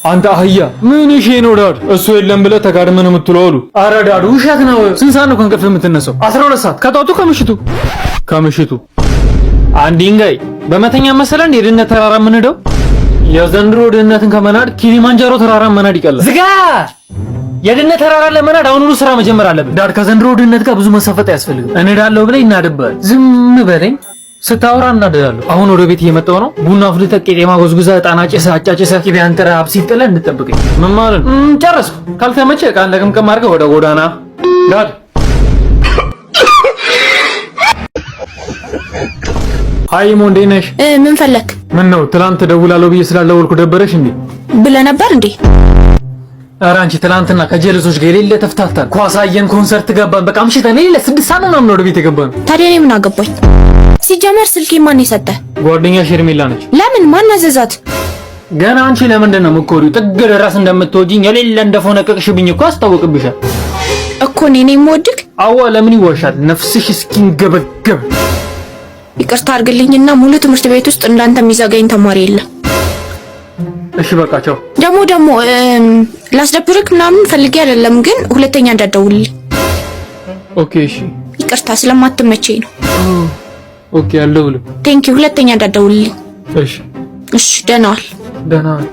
አንተ አህያ ምን እሺ ነው ዳድ? እሱ የለም ብለህ ተጋድመን የምትለው አሉ። ኧረ ዳድ ውሸት ነው። ስንት ሰዓት ነው ከእንቅልፍ የምትነሳው? 12 ሰዓት ከጧቱ ከምሽቱ አንድ ድንጋይ በመተኛ መሰለ እንደ ድህነት ተራራ የምንሄደው? የዘንድሮ ድህነትን ከመናድ ኪሊማንጃሮ ተራራ መናድ ይቀላል። ዝጋ! የድህነት ተራራ ለመናድ አሁኑኑ ስራ መጀመር አለብን። ዳድ ከዘንድሮ ድህነት ጋር ብዙ መሰፈጥ አያስፈልግም። እንሄዳለሁ ብለህ ይናድብሃል። ዝም በለኝ ስታወራ እናደዳለሁ። አሁን ወደ ቤት እየመጣሁ ነው። ቡና አፍልተህ ቄጤማ ጎዝጉዘህ ዕጣን አጫጭሰህ ቅቤ አንጥረህ አብሲት ጥለህ እንድጠብቀኝ። ምን ማለት ነው? ጨረስኩ። ካልተመቸህ ዕቃን ለቅምቅም አድርገህ ወደ ጎዳና ዳድ። አይ ሞ እንዴት ነሽ? ምን ፈለክ? ምን ነው ትላንት ደውላለሁ ብዬ ስላልደወልኩ ደበረሽ እንዴ? ብለህ ነበር እንዴ? ኧረ አንቺ ትላንትና ከጀለሶች ጋር የሌለ ተፍታታን። ኳስ አየን፣ ኮንሰርት ገባን። በቃ አምሽተን የሌለ 6 ሰዓት ምናምን ወደ ቤት የገባን። ታዲያ እኔ ምን አገባኝ? ሲጀመር ስልኬ ማን የሰጠህ? ጓደኛሽ ሄርሜላ ነች። ለምን? ማን አዘዛት? ገና አንቺ ለምንድን ነው የምትኮሪው? ጥግ ድረስ እንደምትወጂኝ የሌለ እንደፎነቀቅሽብኝ እኮ አስታውቅብሻል እኮ እኔ የምወድቅ። አዋ ለምን ይወሻል? ነፍስሽ እስኪንገበገብ። ይቅርታ አድርግልኝና ሙሉ ትምህርት ቤት ውስጥ እንዳንተ የሚዘጋኝ ተማሪ የለም። እሺ በቃ ቻው። ደግሞ ላስደብርክ ምናምን ፈልጌ አይደለም፣ ግን ሁለተኛ እንዳትደውልልኝ። ኦኬ እሺ። ይቅርታ ስለማትመቸኝ ነው። ኦኬ አልደውልም። ቴንኪው። ሁለተኛ እንዳትደውልልኝ። እሺ እሺ። ደህና ዋል። ደህና ዋል።